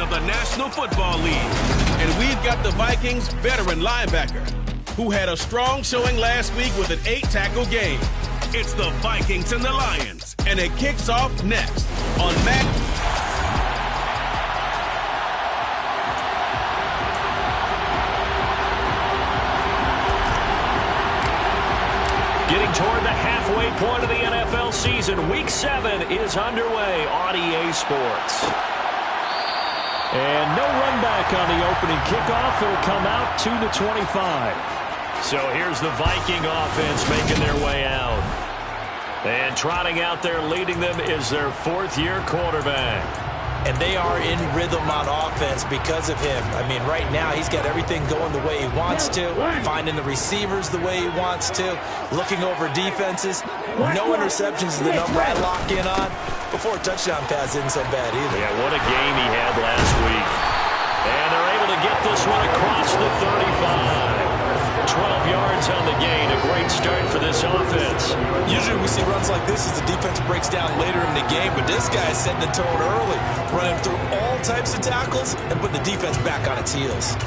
of the National Football League. And we've got the Vikings' veteran linebacker, who had a strong showing last week with an 8-tackle game. It's the Vikings and the Lions, and it kicks off next on Mac. Getting toward the halfway point of the NFL season, Week 7 is underway on EA Sports. And no run back on the opening kickoff. It'll come out to the 25. So here's the Viking offense making their way out. And trotting out there leading them is their fourth-year quarterback. And they are in rhythm on offense because of him. I mean, right now, he's got everything going the way he wants to, finding the receivers the way he wants to, looking over defenses. No interceptions is the number I lock in on. Before a touchdown pass isn't so bad either. Yeah, what a game he had last week. And they're able to get this one across the 35. 12 yards on the gain, a great start for this offense. Usually we see runs like this as the defense breaks down later in the game, but this guy's setting the tone early, running through all types of tackles and putting the defense back on its heels.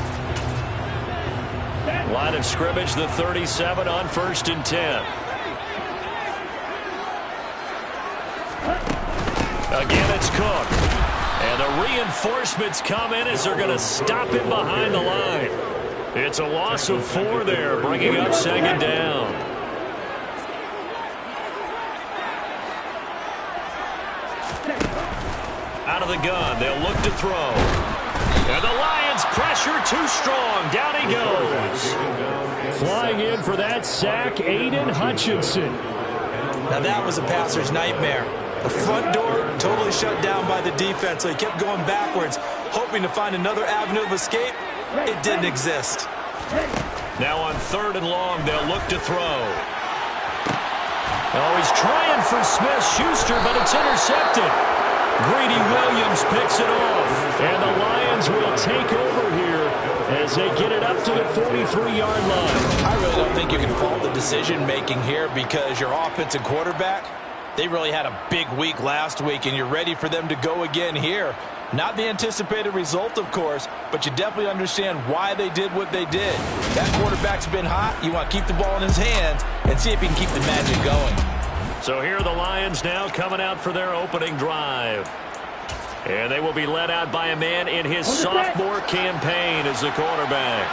Line of scrimmage, the 37 on 1st and 10. Again, it's Cook. And the reinforcements come in as they're going to stop him behind the line. It's a loss of 4 there, bringing up 2nd down. Out of the gun, they'll look to throw. And the Lions pressure too strong. Down he goes. Flying in for that sack, Aiden Hutchinson. Now that was a passer's nightmare. The front door totally shut down by the defense, so he kept going backwards, hoping to find another avenue of escape. It didn't exist. Now on 3rd and long, they'll look to throw. Oh, he's trying for Smith-Schuster, but it's intercepted. Greedy Williams picks it off. And the Lions will take over here as they get it up to the 43-yard line. I really don't think you can fault the decision-making here because your offensive quarterback, they really had a big week last week, and you're ready for them to go again here. Not the anticipated result, of course, but you definitely understand why they did what they did. That quarterback's been hot. You want to keep the ball in his hands and see if he can keep the magic going. So here are the Lions now coming out for their opening drive. And they will be led out by a man in his sophomore campaign as the quarterback.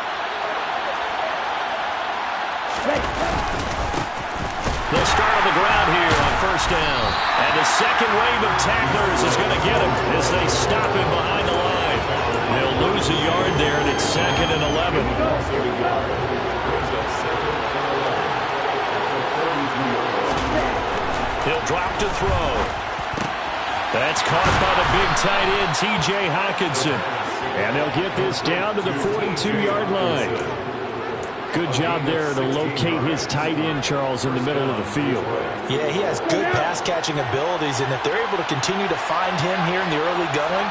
They'll start on the ground here on 1st down. And the second wave of tacklers is going to get him as they stop him behind the line. They'll lose a yard there, and it's 2nd and 11. He'll drop to throw. That's caught by the big tight end, T.J. Hockenson. And they'll get this down to the 42-yard line. Good job there to locate his tight end, Charles, in the middle of the field. Yeah, he has good pass-catching abilities, and if they're able to continue to find him here in the early going,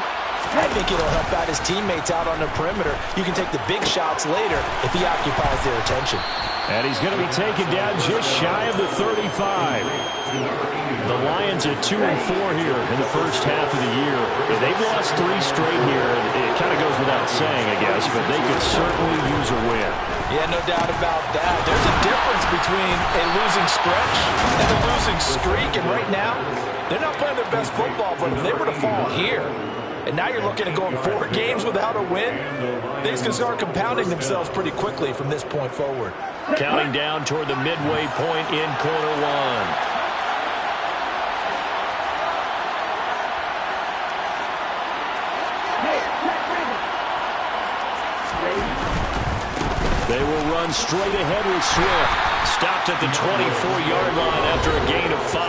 I think it'll help out his teammates out on the perimeter. You can take the big shots later if he occupies their attention. And he's going to be taken down just shy of the 35. The Lions at 2-4 here in the first half of the year. They've lost 3 straight here. It kind of goes without saying, I guess, but they could certainly use a win. Yeah, no doubt about that. There's a difference between a losing stretch and a losing streak, and right now, they're not playing their best football, but if they were to fall here, and now you're looking at going 4 games without a win, things can start compounding themselves pretty quickly from this point forward. Counting down toward the midway point in quarter 1. They will run straight ahead with Swift. Stopped at the 24-yard line after a gain of 5.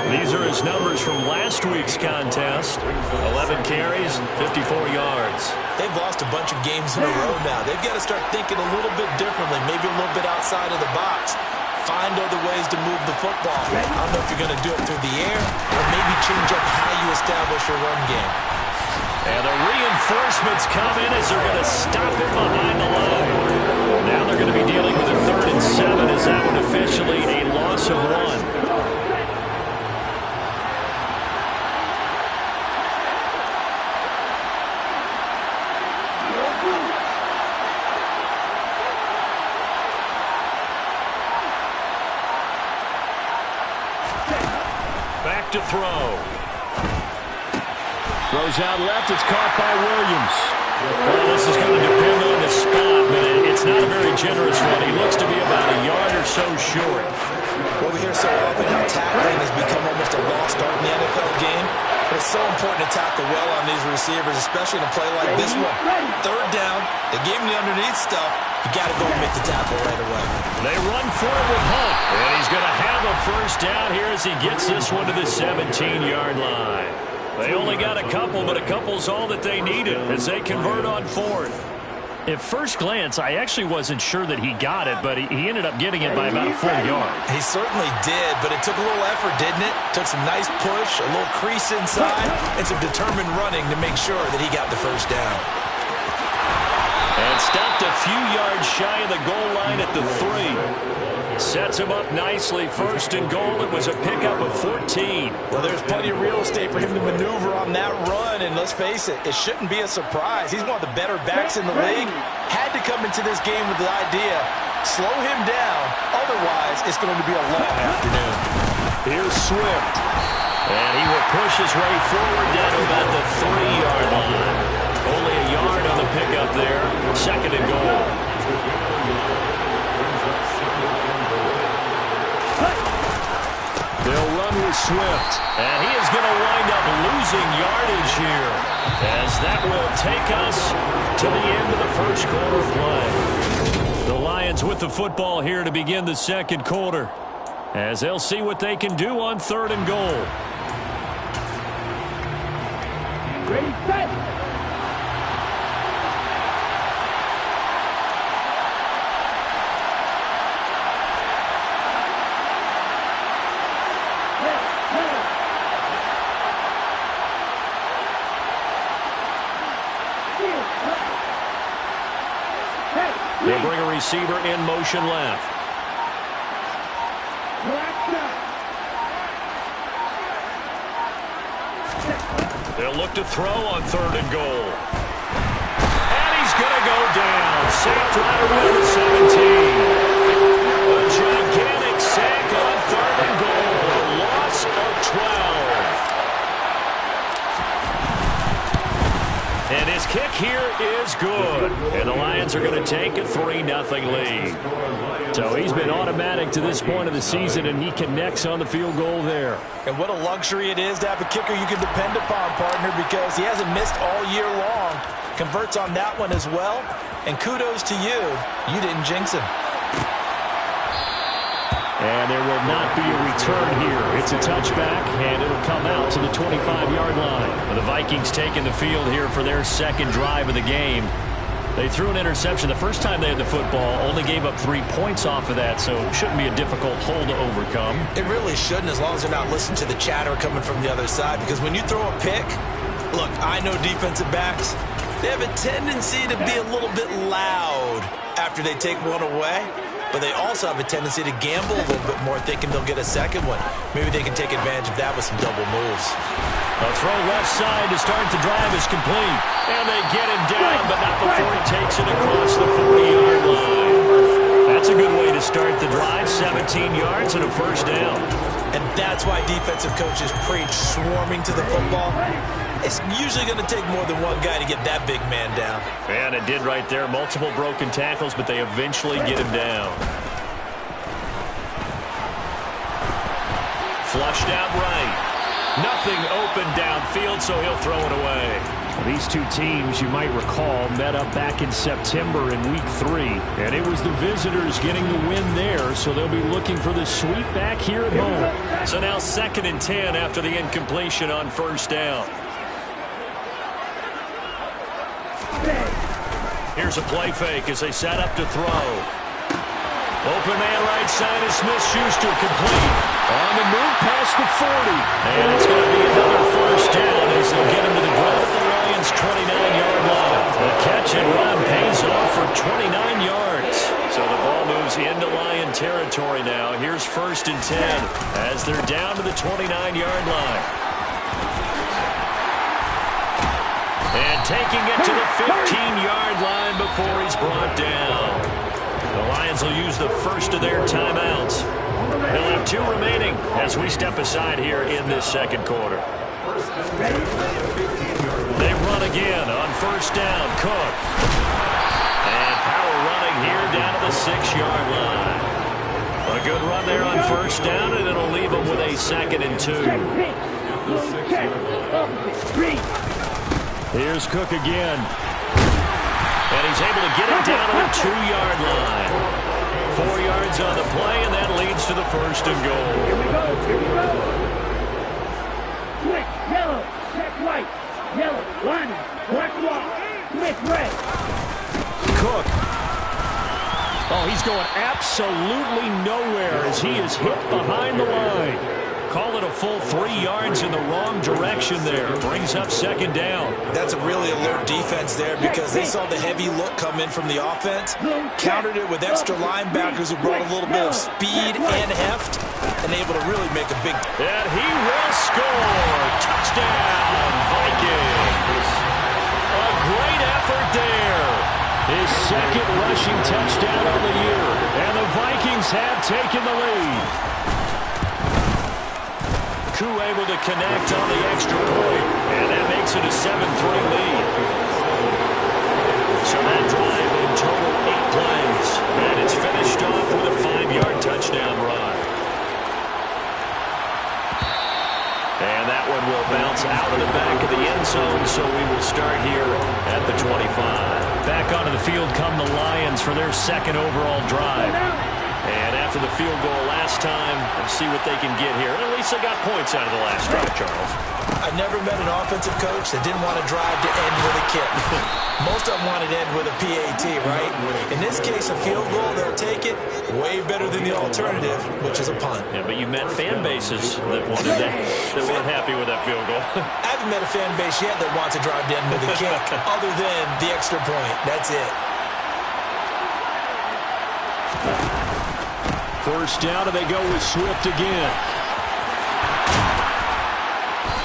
These are his numbers from last week's contest. 11 carries, 54 yards. They've lost a bunch of games in a row now. They've got to start thinking a little bit differently, maybe a little bit outside of the box. Find other ways to move the football. I don't know if you're going to do it through the air or maybe change up how you establish your run game. And the reinforcements come in as they're going to stop it behind the line. Now they're going to be dealing with a 3rd and 7 as that one officially a loss of 1. look to throw. Throws out left. It's caught by Williams. Well, this is going to depend on the spot, but it's not a very generous one. He looks to be about a yard or so short. Well, we hear so often how tackling has become almost a lost art in the NFL game. But it's so important to tackle well on these receivers, especially in a play like this one. Third down, they gave him the underneath stuff. You got to go and make the tackle right away. They run for it with Hunt, and he's going to have a first down here as he gets this one to the 17-yard line. They only got a couple, but a couple's all that they needed as they convert on fourth. At first glance, I actually wasn't sure that he got it, but he ended up getting it by about a full yard. He certainly did, but it took a little effort, didn't it? Took some nice push, a little crease inside, and some determined running to make sure that he got the first down. And stopped a few yards shy of the goal line at the 3. Sets him up nicely. First and goal. It was a pickup of 14. Well, there's plenty of real estate for him to maneuver on that run, and let's face it, it shouldn't be a surprise. He's one of the better backs in the league. Had to come into this game with the idea, slow him down, otherwise it's going to be a long afternoon. Here's Swift, and he will push his way forward down to about the 3-yard line. Only a yard on the pickup there. Second and goal. They'll run with Swift, and he is going to wind up losing yardage here, as that will take us to the end of the first quarter play. The Lions with the football here to begin the second quarter, as they'll see what they can do on third and goal. Ready, set. They'll bring a receiver in motion left. They'll look to throw on third and goal. And he's going to go down. Sacked right around the 17. A gigantic sack on third and goal. A loss of 12. And his kick here is good. And the Lions are going to take a 3-0 lead. So he's been automatic to this point of the season, and he connects on the field goal there. And what a luxury it is to have a kicker you can depend upon, partner, because he hasn't missed all year long. Converts on that one as well. And kudos to you. You didn't jinx him. And there will not be a return here. It's a touchback, and it'll come out to the 25-yard line. The Vikings taking the field here for their second drive of the game. They threw an interception the first time they had the football, only gave up 3 points off of that, so it shouldn't be a difficult hole to overcome. It really shouldn't, as long as they're not listening to the chatter coming from the other side, because when you throw a pick, look, I know defensive backs, they have a tendency to be a little bit loud after they take one away. But they also have a tendency to gamble a little bit more, thinking they'll get a second one. Maybe they can take advantage of that with some double moves. A throw left side to start the drive is complete. And they get him down, but not before he takes it across the 40-yard line. That's a good way to start the drive. 17 yards and a first down. And that's why defensive coaches preach swarming to the football. It's usually going to take more than one guy to get that big man down. And it did right there. Multiple broken tackles, but they eventually get him down. Flushed out right. Nothing open downfield, so he'll throw it away. These two teams, you might recall, met up back in September in Week 3. And it was the visitors getting the win there, so they'll be looking for the sweep back here at home. So now 2nd and 10 after the incompletion on first down. Here's a play fake as they set up to throw. Open man right side is Smith-Schuster, complete. On the move past the 40. And it's going to be another first down as they'll get him to the ground at the Lions' 29-yard line. The catch and run pays off for 29 yards. So the ball moves into Lion territory now. Here's 1st and 10 as they're down to the 29-yard line. And taking it to the 15-yard line before he's brought down. The Lions will use the first of their timeouts. He'll have 2 remaining as we step aside here in this second quarter. They run again on first down. Cook. And power running here down to the 6-yard line. A good run there on first down, and it'll leave them with a 2nd and 2. Here's Cook again. And he's able to get it down to the 2-yard line. 4 yards on the play, and that leads to the 1st and goal. Here we go. Switch, yellow, check white. Yellow, line, black wall. Switch red. Cook. Oh, he's going absolutely nowhere as he is hit behind the line. Call it a full 3 yards in the wrong direction there. Brings up 2nd down. That's a really alert defense there because they saw the heavy look come in from the offense, countered it with extra linebackers who brought a little bit of speed and heft, and able to really make a big... And he will score. Touchdown, Vikings. A great effort there. His 2nd rushing touchdown of the year. And the Vikings have taken the lead. Koo able to connect on the extra point. And that makes it a 7-3 lead. So that drive in total 8 plays. And it's finished off with a 5-yard touchdown run. And that one will bounce out of the back of the end zone, so we will start here at the 25. Back onto the field come the Lions for their 2nd overall drive. And after the field goal last time, let's see what they can get here. At least they got points out of the last drive, Charles. I never met an offensive coach that didn't want to drive to end with a kick. Most of them wanted to end with a PAT, right? In this case, a field goal, they'll take it. Way better than the alternative, which is a punt. Yeah, but you met fan bases that wanted that, that weren't happy with that field goal. I haven't met a fan base yet that wants to drive to end with a kick other than the extra point. That's it. First down, and they go with Swift again.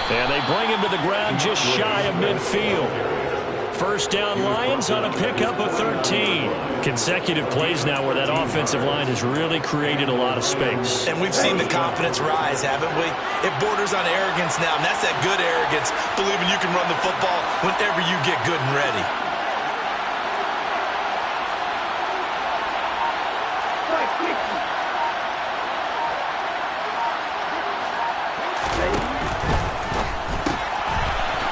And they bring him to the ground just shy of midfield. First down, Lions on a pickup of 13. Consecutive plays now where that offensive line has really created a lot of space. And we've seen the confidence rise, haven't we? It borders on arrogance now, and that's that good arrogance, believing you can run the football whenever you get good and ready.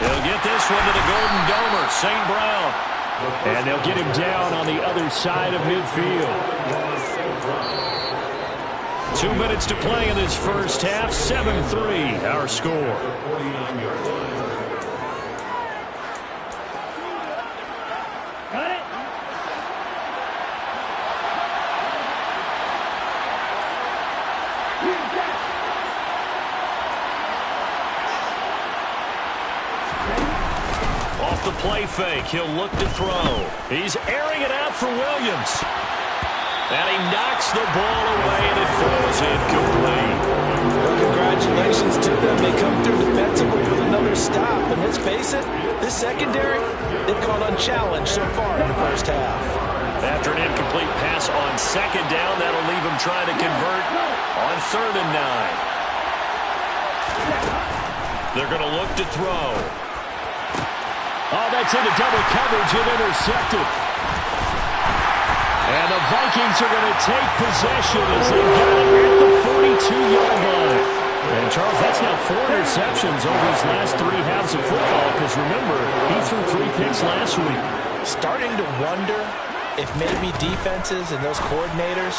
They'll get this one to the Golden Domer, St. Brown. And they'll get him down on the other side of midfield. 2 minutes to play in this first half. 7-3, our score. The play fake. He'll look to throw. He's airing it out for Williams. And he knocks the ball away, and it falls incomplete. Well, congratulations to them. They come through defensively with another stop. And let's face it, this secondary, they've gone unchallenged so far in the first half. After an incomplete pass on 2nd down, that'll leave him trying to convert on 3rd and 9. They're going to look to throw. Oh, that's into double coverage and intercepted. And the Vikings are going to take possession as they get it at the 42-yard line. And, Charles, that's now 4 interceptions over his last 3 halves of football because, remember, he threw 3 picks last week. Starting to wonder if maybe defenses and those coordinators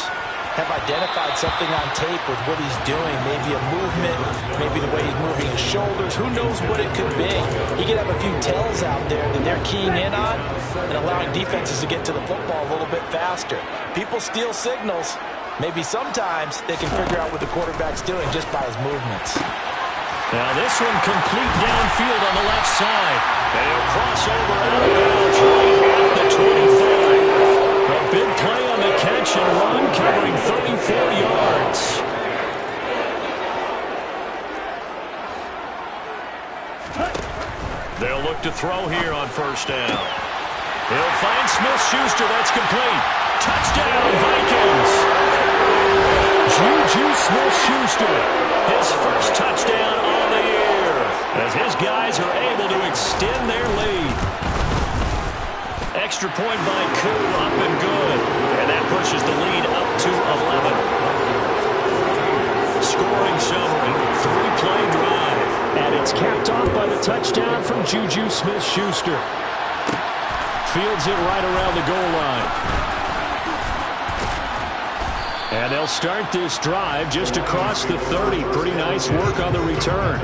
have identified something on tape with what he's doing. Maybe a movement, maybe the way he's moving his shoulders. Who knows what it could be? He could have a few tells out there that they're keying in on and allowing defenses to get to the football a little bit faster. People steal signals. Maybe sometimes they can figure out what the quarterback's doing just by his movements. Now this one complete downfield on the left side. And he'll cross over out of bounds right at the 25. A big play on the catch and run, covering 34 yards. They'll look to throw here on first down. He'll find Smith-Schuster. That's complete. Touchdown, Vikings. Juju Smith-Schuster, his first touchdown on the year, as his guys are able to extend their lead. Extra point by Koo, up and good. And that pushes the lead up to 11. Scoring summary, 3-play drive. And it's capped off by the touchdown from Juju Smith-Schuster. Fields it right around the goal line. And they'll start this drive just across the 30. Pretty nice work on the return.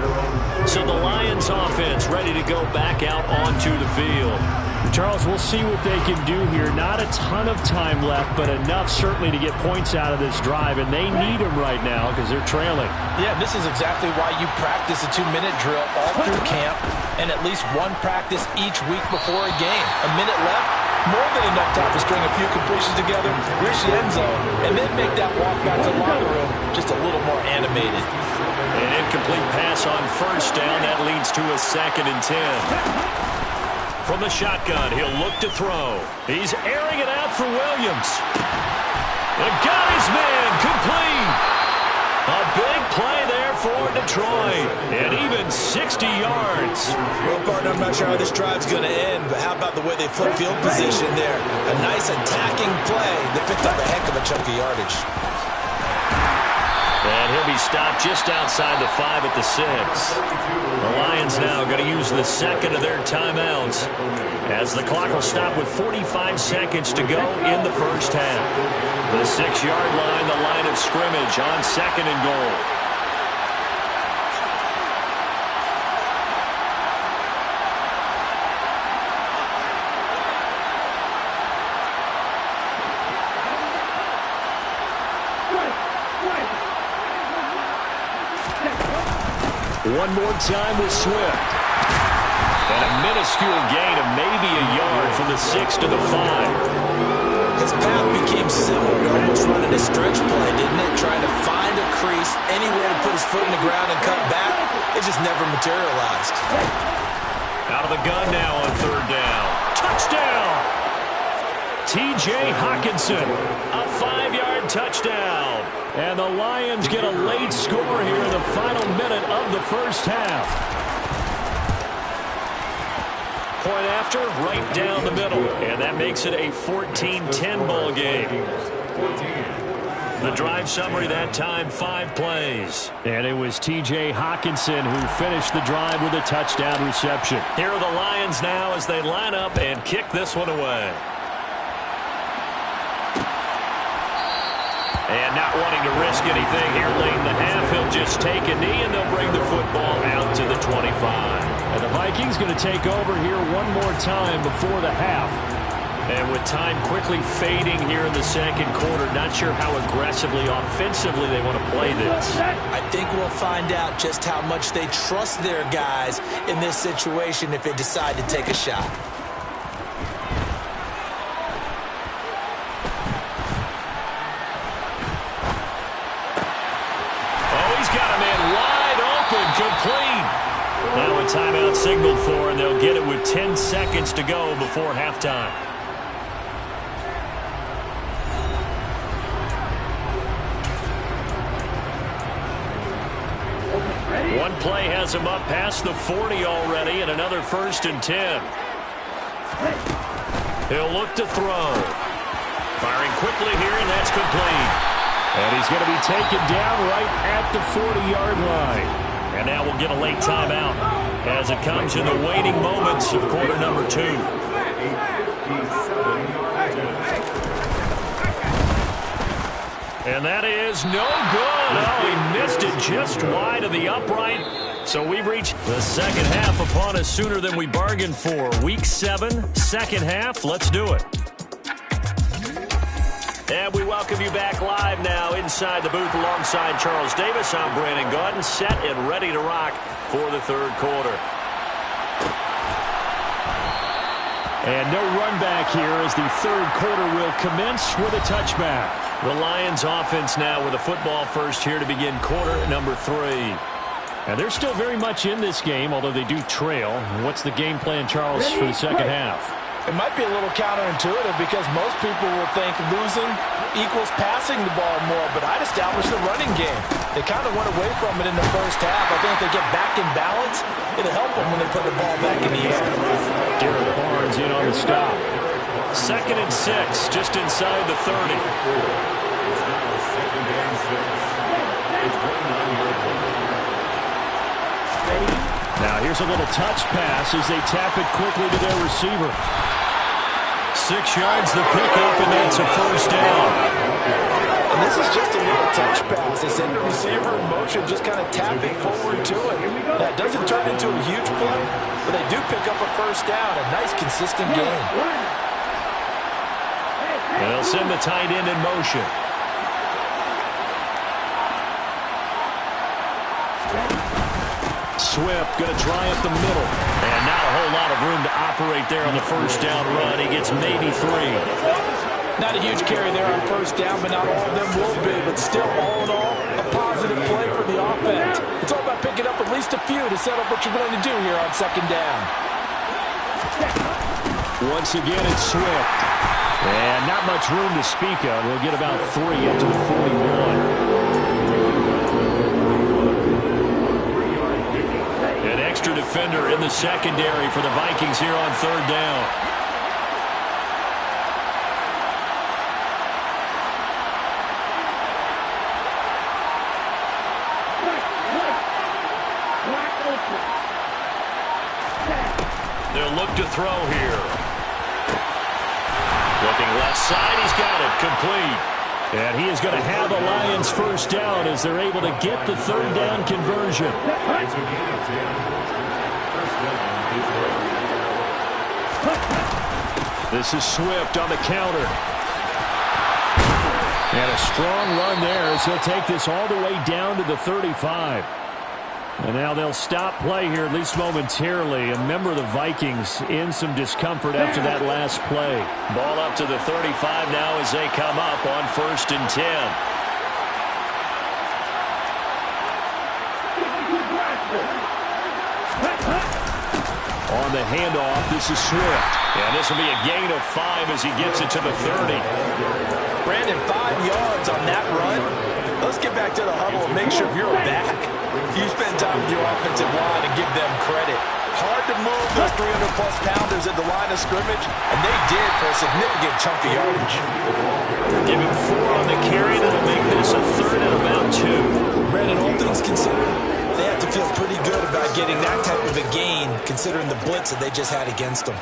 So the Lions offense ready to go back out onto the field. Charles, we'll see what they can do here. Not a ton of time left, but enough certainly to get points out of this drive, and they need them right now because they're trailing. Yeah, this is exactly why you practice a 2-minute drill all through camp and at least one practice each week before a game. A minute left, more than enough time to string a few completions together, reach the end zone, and then make that walk back to the locker room just a little more animated. An incomplete pass on first down. That leads to a 2nd and 10. From the shotgun, he'll look to throw. He's airing it out for Williams. And got his man complete. A big play there for Detroit. And even 60 yards. Well, partner, I'm not sure how this drive's going to end, but how about the way they flip field position there? A nice attacking play that picked up a heck of a chunk of yardage. And he'll be stopped just outside the 5 at the 6. The Lions now going to use the 2nd of their timeouts as the clock will stop with 45 seconds to go in the first half. The 6-yard line, the line of scrimmage on 2nd and goal. One more time with Swift. And a minuscule gain of maybe a yard from the 6 to the 5. His path became similar to almost running a stretch play, didn't it? Trying to find a crease, anywhere to put his foot in the ground and cut back. It just never materialized. Out of the gun now on 3rd down. Touchdown! T.J. Hockenson, a 5-yard touchdown. And the Lions get a late score here in the final minute of the first half. Point after, right down the middle. And that makes it a 14-10 ball game. The drive summary that time, 5 plays. And it was T.J. Hockenson who finished the drive with a touchdown reception. Here are the Lions now as they line up and kick this one away. And not wanting to risk anything here late in the half, he'll just take a knee and they'll bring the football out to the 25. And the Vikings going to take over here one more time before the half. And with time quickly fading here in the 2nd quarter, not sure how aggressively, offensively they want to play this. I think we'll find out just how much they trust their guys in this situation if they decide to take a shot. Complete. Now a timeout signaled for, and they'll get it with 10 seconds to go before halftime. One play has him up past the 40 already, and another 1st and 10. He'll look to throw. Firing quickly here, and that's complete. And he's going to be taken down right at the 40-yard line. And now we'll get a late timeout as it comes in the waning moments of quarter number 2. And that is no good. Oh, he missed it just wide of the upright. So we've reached the 2nd half upon us sooner than we bargained for. Week 7, 2nd half. Let's do it. And we welcome you back live now inside the booth alongside Charles Davis. I'm Brandon Gaudin, set and ready to rock for the 3rd quarter. And no run back here as the 3rd quarter will commence with a touchback. The Lions offense now with a football first here to begin quarter number 3. And they're still very much in this game, although they do trail. What's the game plan, Charles, for the 2nd half? It might be a little counterintuitive because most people will think losing equals passing the ball more, but I'd establish the running game. They kind of went away from it in the first half. I think if they get back in balance, it'll help them when they put the ball back in the air. Garrett Barnes in on the stop. 2nd and 6, just inside the 30. Now here's a little touch pass as they tap it quickly to their receiver. 6 yards the pickup, and that's a first down. And this is just a little touch pass. They send the receiver in motion, just kind of tapping forward to it. That doesn't turn into a huge play, but they do pick up a first down. A nice, consistent gain. They'll send the tight end in motion. Swift going to try up the middle. And not a whole lot of room to operate there on the first down run. He gets maybe 3. Not a huge carry there on first down, but not all of them will be. But still, all in all, a positive play for the offense. It's all about picking up at least a few to set up what you're going to do here on 2nd down. Once again, it's Swift. And not much room to speak of. He'll get about 3 up to the 41. An extra defender in the secondary for the Vikings here on 3rd down. They'll look to throw here. Looking left side, he's got it, complete. And he is going to have the Lions first down as they're able to get the 3rd down conversion. This is Swift on the counter. And a strong run there as he'll take this all the way down to the 35. And now they'll stop play here, at least momentarily. A member of the Vikings in some discomfort after that last play. Ball up to the 35 now as they come up on 1st and 10. On the handoff, this is Swift. And this will be a gain of 5 as he gets it to the 30. Brandon, 5 yards on that run. Let's get back to the huddle and make sure you're back. You spend time with your offensive line and give them credit. Hard to move those 300-plus pounders at the line of scrimmage, and they did for a significant chunk of yardage. Give him 4 on the carry. That'll make this a 3rd and about 2. Brandon, all things considered, they have to feel pretty good about getting that type of a gain, considering the blitz that they just had against them.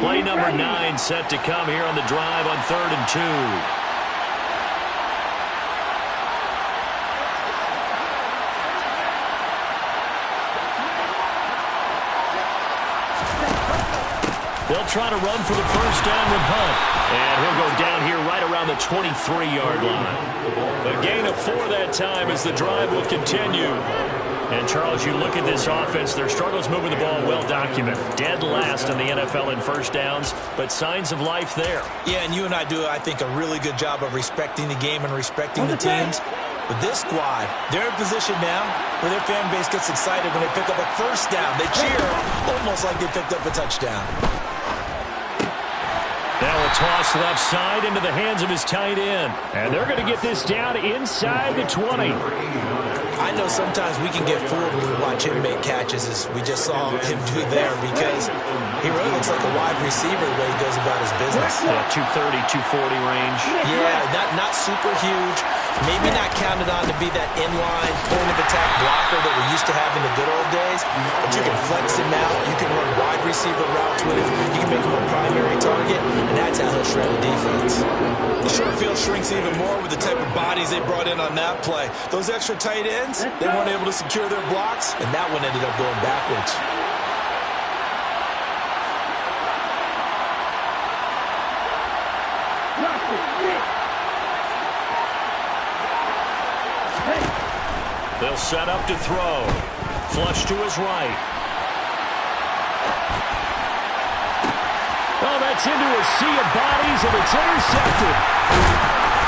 Play number 9 set to come here on the drive on 3rd and 2. They'll try to run for the first down with Hunt. And he'll go down here right around the 23-yard line. A gain of 4 that time as the drive will continue. And, Charles, you look at this offense, their struggles moving the ball well documented. Dead last in the NFL in first downs, but signs of life there. Yeah, and you and I do, I think, a really good job of respecting the game and respecting the teams. But this squad, they're in position now where their fan base gets excited when they pick up a first down. They cheer almost like they picked up a touchdown. Now a toss left side into the hands of his tight end. And they're going to get this down inside the 20. I know sometimes we can get fooled when we watch him make catches, as we just saw him do there, because he really looks like a wide receiver the way he goes about his business. Yeah, 230, 240 range. Yeah, not super huge. Maybe not counted on to be that inline point-of-attack blocker that we used to have in the good old days, but you can flex him out. You can run wide receiver routes with him. You can make him a primary target, and that's how he'll shred a defense. The short field shrinks even more with the type of bodies they brought in on that play. Those extra tight ends, they weren't able to secure their blocks, and that one ended up going backwards. They'll set up to throw. Flush to his right. Oh, that's into a sea of bodies, and it's intercepted.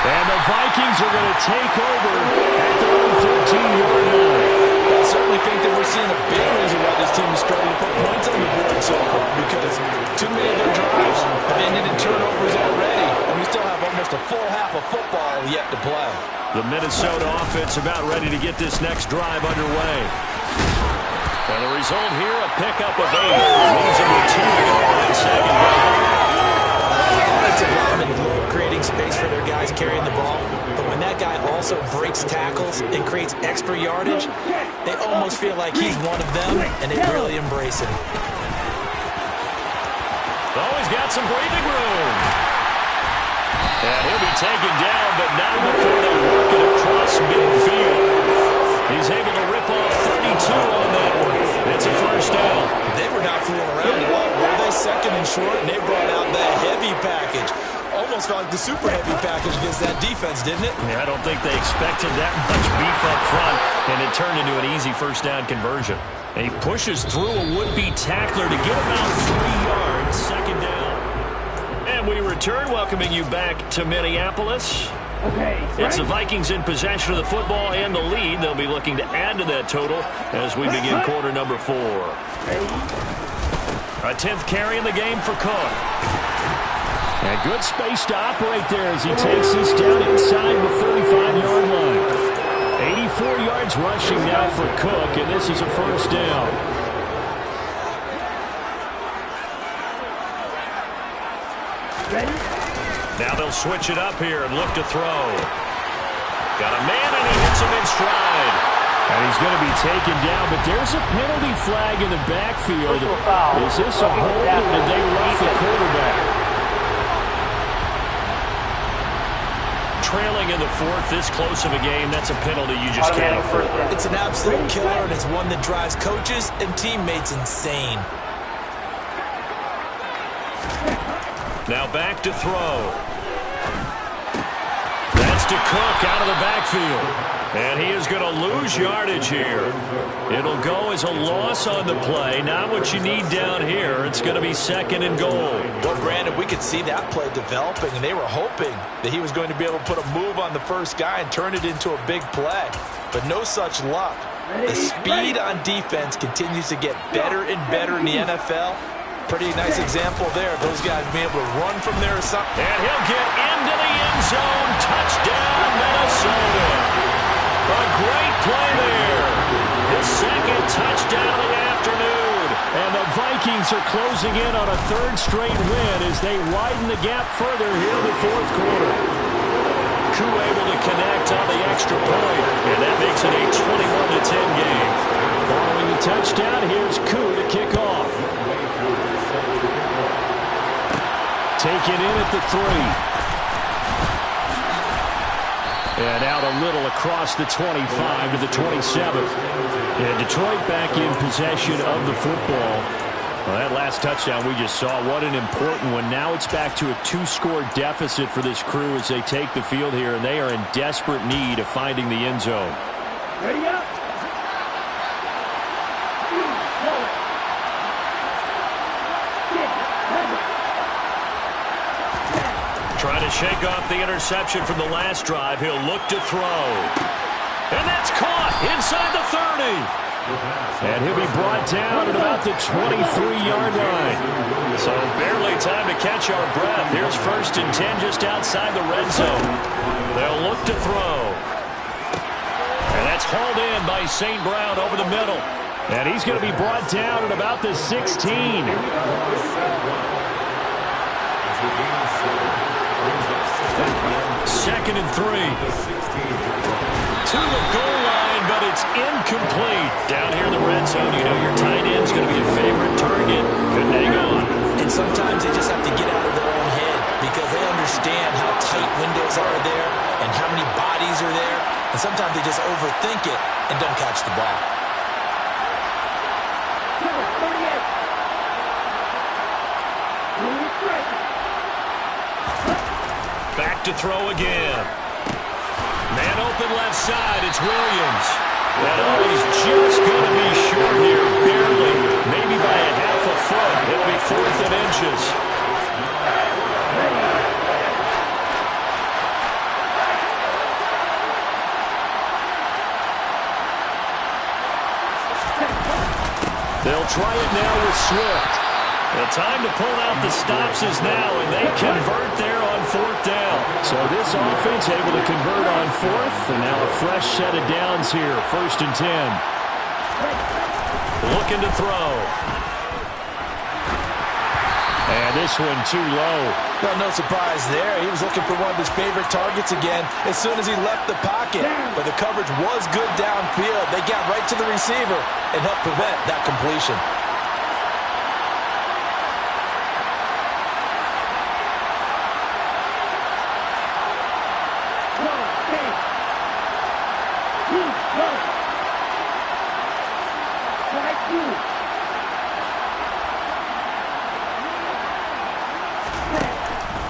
And the Vikings are going to take over at their own 13-yard line. I certainly think that we're seeing a big reason why this team is struggling to put points on the board so far, because Too many of their drives have ended in turnovers already, and we still have almost a full half of football yet to play. The Minnesota offense about ready to get this next drive underway. And the result here, a pickup of 8. Leaves them with 2 to go on second down. Offensive linemen love creating space for their guys carrying the ball, but when that guy also breaks tackles and creates extra yardage, they almost feel like he's one of them, and they really embrace him. Oh, he's got some breathing room. And he'll be taken down, but not before they work it across midfield. He's able to rip off 32 on that one. It's a first down. They were not fooling around at all, were they? Second and short, and they brought out the heavy package. Almost felt like the super heavy package against that defense, didn't it? Yeah, I don't think they expected that much beef up front, and it turned into an easy first down conversion. And he pushes through a would-be tackler to get about 3 yards, second down. And we return, welcoming you back to Minneapolis. It's the Vikings in possession of the football and the lead. They'll be looking to add to that total as we begin quarter number 4. A 10th carry in the game for Cook. And good space to operate there as he takes this down inside the 45-yard line. 84 yards rushing now for Cook, and this is a first down. Now they'll switch it up here and look to throw. Got a man, and he hits him in stride. And he's going to be taken down, but there's a penalty flag in the backfield. Is this a hold, or did they rough the quarterback? Trailing in the 4th, this close of a game, that's a penalty you just can't afford. It's an absolute killer, and it's one that drives coaches and teammates insane. Now back to throw. That's to Cook out of the backfield. And he is going to lose yardage here. It'll go as a loss on the play. Not what you need down here. It's going to be second and goal. Well, Brandon, we could see that play developing, and they were hoping that he was going to be able to put a move on the first guy and turn it into a big play. But no such luck. The speed on defense continues to get better and better in the NFL. Pretty nice example there. Those guys being able to run from there or something. And he'll get into the end zone. Touchdown, Minnesota. A great play there. His second touchdown of the afternoon. And the Vikings are closing in on a 3rd straight win as they widen the gap further here in the 4th quarter. Koo able to connect on the extra point. And that makes it a 21-10 game. Following the touchdown, here's Koo to kick off. Taken in at the 3. And out a little across the 25 to the 27. And Detroit back in possession of the football. Well, that last touchdown we just saw, what an important one. Now it's back to a 2-score deficit for this crew as they take the field here, and they are in desperate need of finding the end zone. Ready up. Trying to shake off the interception from the last drive. He'll look to throw. And that's caught inside the 30. And he'll be brought down at about the 23-yard line. So barely time to catch our breath. Here's 1st and 10 just outside the red zone. They'll look to throw. And that's hauled in by St. Brown over the middle. And he's going to be brought down at about the 16. Second and 3. To the goal line, but it's incomplete. Down here in the red zone, you know your tight end's going to be a favorite target. Couldn't hang on. And sometimes they just have to get out of their own head because they understand how tight windows are there and how many bodies are there. And sometimes they just overthink it and don't catch the ball. Back to throw again. Man open left side. It's Williams. And he's just going to be short here, barely, maybe by a half a foot. It'll be 4th and inches. They'll try it now with Swift. The time to pull out the stops is now, and they convert there on 4th down. So this offense able to convert on 4th, and now a fresh set of downs here, 1st and 10. Looking to throw. And this one too low. Well, no surprise there. He was looking for one of his favorite targets again as soon as he left the pocket. But the coverage was good downfield. They got right to the receiver and helped prevent that completion.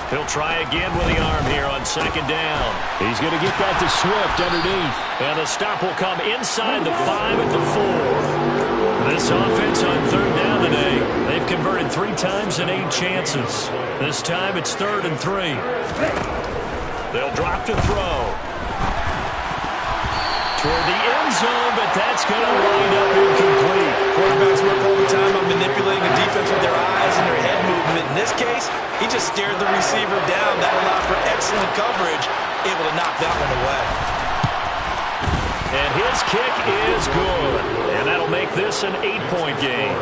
He'll try again with the arm here on 2nd down. He's going to get that to Swift underneath. And the stop will come inside the 5 at the 4. This offense on 3rd down today, they've converted 3 times in 8 chances. This time it's 3rd and 3. They'll drop to throw. Toward the end zone, but that's going to wind up incomplete. Quarterbacks work all the time on manipulating the defense with their eyes and their head movement. In this case, he just stared the receiver down. That allowed for excellent coverage, able to knock that one away. And his kick is good. And that'll make this an 8-point game.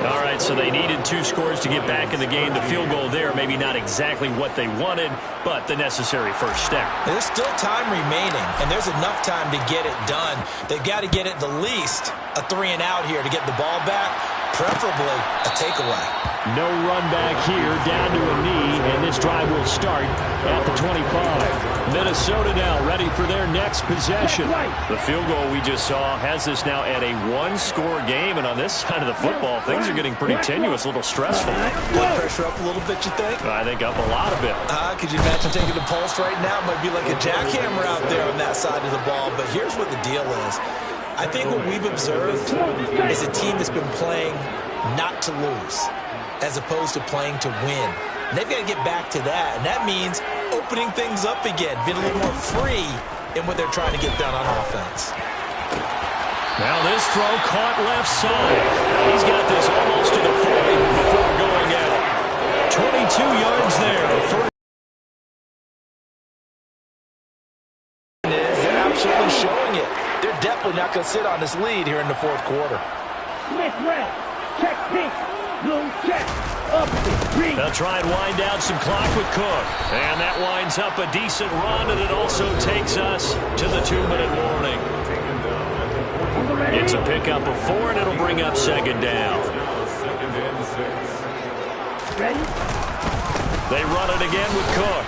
All right, so they needed 2 scores to get back in the game. The field goal there, maybe not exactly what they wanted, but the necessary first step. There's still time remaining, and there's enough time to get it done. They've got to get it the least a 3-and-out here to get the ball back, preferably a takeaway. No run back here, down to a knee, and this drive will start at the 25. Minnesota now ready for their next possession. The field goal we just saw has this now at a 1-score game, and on this side of the football, things are getting pretty tenuous, a little stressful. Blood pressure up a little bit, you think? I think up a lot of it. Could you imagine taking the pulse right now? It might be like a jackhammer out there on that side of the ball, but here's what the deal is. I think what we've observed is a team that's been playing not to lose, as opposed to playing to win. And they've got to get back to that, and that means opening things up again, being a little more free in what they're trying to get done on offense. Now this throw caught left side. He's got this almost to the 40 before going out. 22 yards there. They're absolutely showing it. They're definitely not going to sit on this lead here in the 4th quarter. Smith red, check pink, blue check, up, green. They'll try and wind down some clock with Cook. And that winds up a decent run, and it also takes us to the 2-minute warning. It's a pickup of 4, and it'll bring up 2nd down. Ready? They run it again with Cook.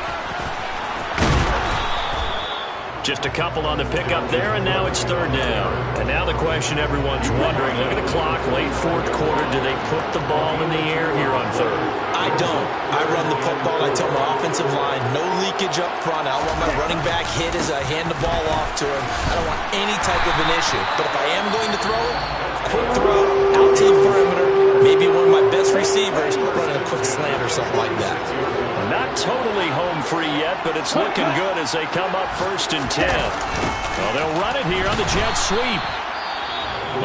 Just a couple on the pickup there, and now it's 3rd down. And now the question everyone's wondering, look at the clock, late 4th quarter, do they put the ball in the air here on 3rd? I don't. I run the football. I tell my offensive line, no leakage up front. I don't want my running back hit as I hand the ball off to him. I don't want any type of an issue. But if I am going to throw it, quick throw, out to the perimeter, maybe one of my best receivers running a quick slant or something like that. Not totally home free yet, but it's looking good as they come up 1st and 10. Well, they'll run it here on the jet sweep.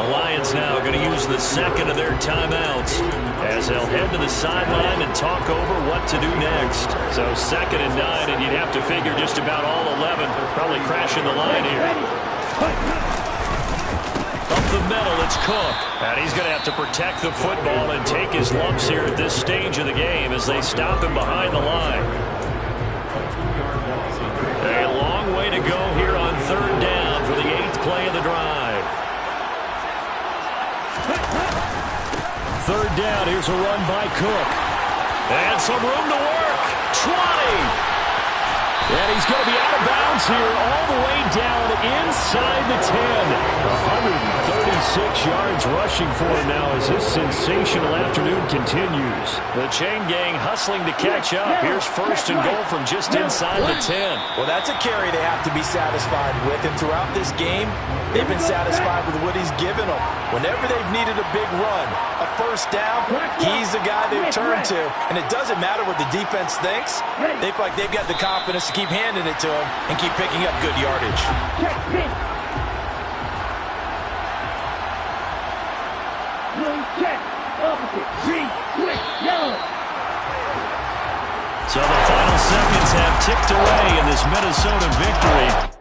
The Lions now going to use the 2nd of their timeouts as they'll head to the sideline and talk over what to do next. So 2nd and 9, and you'd have to figure just about all 11 probably crashing the line here. Up the middle, it's Cook. And he's going to have to protect the football and take his lumps here at this stage of the game as they stop him behind the line. A long way to go here on 3rd down for the 8th play of the drive. 3rd down, here's a run by Cook. And some room to work. 20. And he's going to be out of bounds here all the way down inside the 10. 136 yards rushing for him now as this sensational afternoon continues. The chain gang hustling to catch up. Here's 1st and goal from just inside the 10. Well, that's a carry they have to be satisfied with. And throughout this game, they've been satisfied with what he's given them. Whenever they've needed a big run, a 1st down, he's the guy they've turned to. And it doesn't matter what the defense thinks. They feel like they've got the confidence to keep handing it to him and keep picking up good yardage. Check pink. Blue check, Opposite. Green. Quick. Yellow. So the final seconds have ticked away in this Minnesota victory.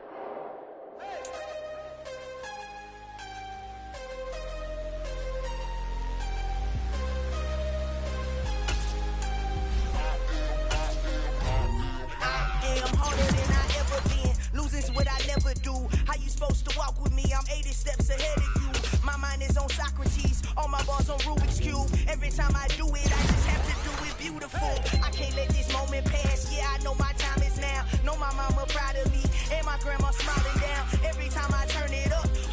Every time I do it, I just have to do it beautiful.